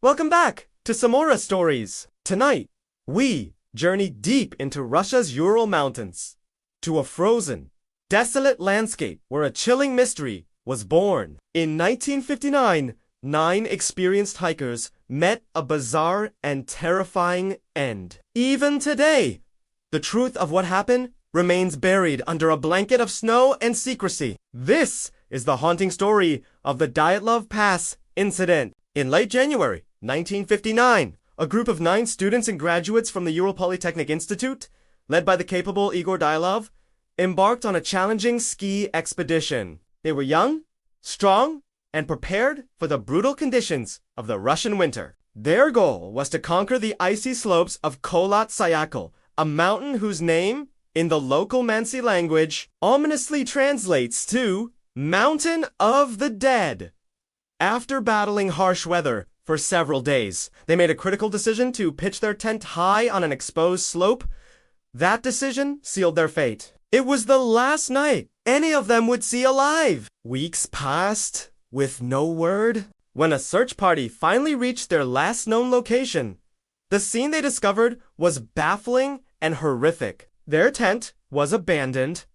Welcome back to Somora Stories. Tonight, we journey deep into Russia's Ural Mountains, to a frozen, desolate landscape where a chilling mystery was born. In 1959, 9 experienced hikers met a bizarre and terrifying end. Even today, the truth of what happened remains buried under a blanket of snow and secrecy. This is the haunting story of the Dyatlov Pass Incident. In late January 1959, a group of 9 students and graduates from the Ural Polytechnic Institute, led by the capable Igor Dyatlov, embarked on a challenging ski expedition. They were young, strong, and prepared for the brutal conditions of the Russian winter. Their goal was to conquer the icy slopes of Kholat Syakhl, a mountain whose name, in the local Mansi language, ominously translates to Mountain of the Dead. After battling harsh weather for several days, they made a critical decision to pitch their tent high on an exposed slope. That decision sealed their fate. It was the last night any of them would see alive. Weeks passed with no word. When a search party finally reached their last known location, the scene they discovered was baffling and horrific. Their tent was abandoned,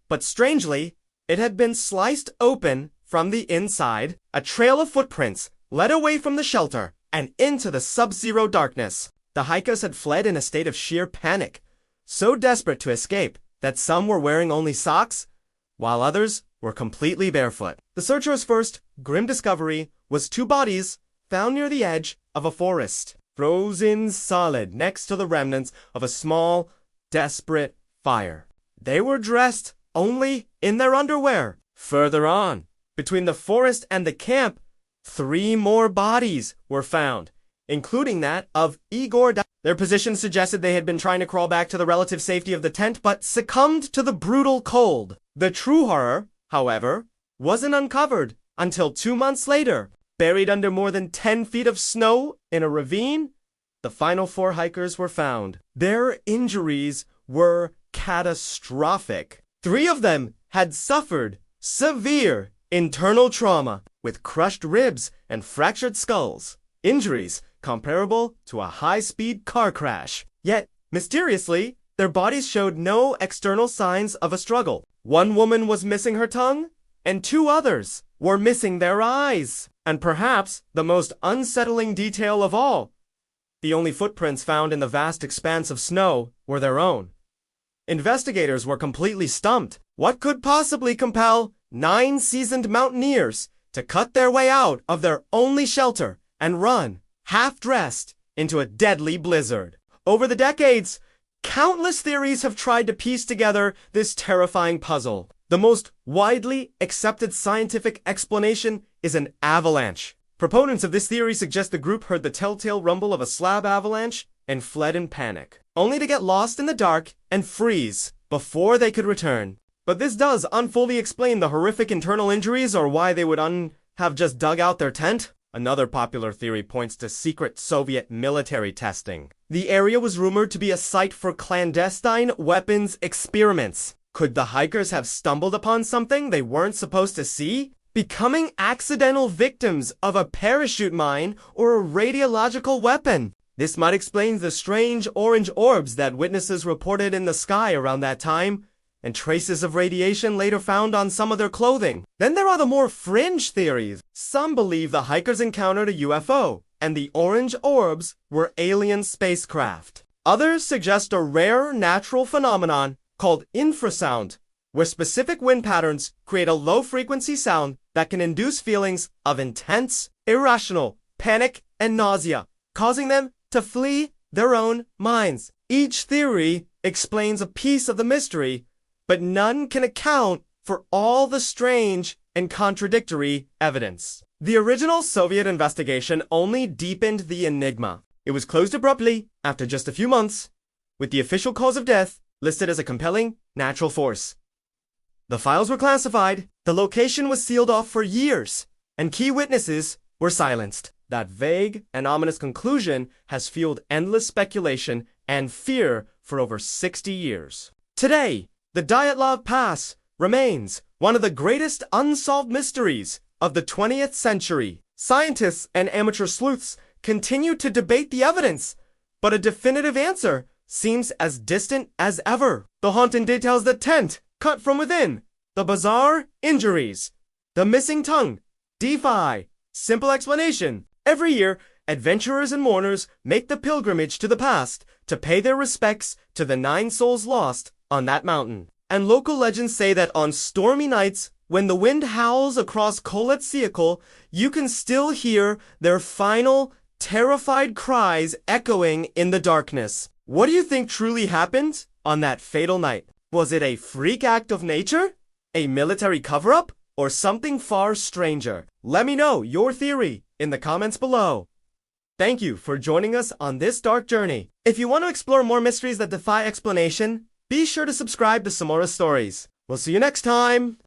but strangely, it had been sliced open from the inside. A trail of footprints led away from the shelter and into the sub-zero darkness. The hikers had fled in a state of sheer panic, so desperate to escape that some were wearing only socks, while others were completely barefoot. The searchers' first grim discovery was 2 bodies found near the edge of a forest, frozen solid next to the remnants of a small, desperate fire. They were dressed only in their underwear. Further on, between the forest and the camp, 3 more bodies were found, including that of Igor. Their position suggested they had been trying to crawl back to the relative safety of the tent, but succumbed to the brutal cold. The true horror, however, wasn't uncovered until 2 months later. Buried under more than 10 feet of snow in a ravine, the final 4 hikers were found. Their injuries were catastrophic. 3 of them had suffered severe internal trauma, with crushed ribs and fractured skulls, injuries comparable to a high-speed car crash. Yet, mysteriously, their bodies showed no external signs of a struggle. 1 woman was missing her tongue, and 2 others were missing their eyes. And perhaps the most unsettling detail of all, the only footprints found in the vast expanse of snow were their own. Investigators were completely stumped. What could possibly compel 9 seasoned mountaineers to cut their way out of their only shelter and run, half-dressed, into a deadly blizzard? Over the decades, countless theories have tried to piece together this terrifying puzzle. The most widely accepted scientific explanation is an avalanche. Proponents of this theory suggest the group heard the telltale rumble of a slab avalanche and fled in panic, only to get lost in the dark and freeze before they could return. But this does unfully explain the horrific internal injuries or why they would have just dug out their tent. Another popular theory points to secret Soviet military testing. The area was rumored to be a site for clandestine weapons experiments. Could the hikers have stumbled upon something they weren't supposed to see? Becoming accidental victims of a parachute mine or a radiological weapon? This might explain the strange orange orbs that witnesses reported in the sky around that time, and traces of radiation later found on some of their clothing. Then there are the more fringe theories. Some believe the hikers encountered a UFO, and the orange orbs were alien spacecraft. Others suggest a rare natural phenomenon called infrasound, where specific wind patterns create a low-frequency sound that can induce feelings of intense, irrational panic and nausea, causing them to flee their own minds. Each theory explains a piece of the mystery, but none can account for all the strange and contradictory evidence. The original Soviet investigation only deepened the enigma. It was closed abruptly after just a few months, with the official cause of death listed as a compelling natural force. The files were classified, the location was sealed off for years, and key witnesses were silenced. That vague and ominous conclusion has fueled endless speculation and fear for over 60 years. Today, the Dyatlov Pass remains one of the greatest unsolved mysteries of the 20th century. Scientists and amateur sleuths continue to debate the evidence, but a definitive answer seems as distant as ever. The haunting details: the tent cut from within, the bizarre injuries, the missing tongue defy simple explanation. Every year, adventurers and mourners make the pilgrimage to the past to pay their respects to the 9 souls lost on that mountain. And local legends say that on stormy nights, when the wind howls across Koletsiakol, you can still hear their final, terrified cries echoing in the darkness. What do you think truly happened on that fatal night? Was it a freak act of nature, a military cover-up, or something far stranger? Let me know your theory in the comments below. Thank you for joining us on this dark journey. If you want to explore more mysteries that defy explanation, be sure to subscribe to Somora Stories. We'll see you next time.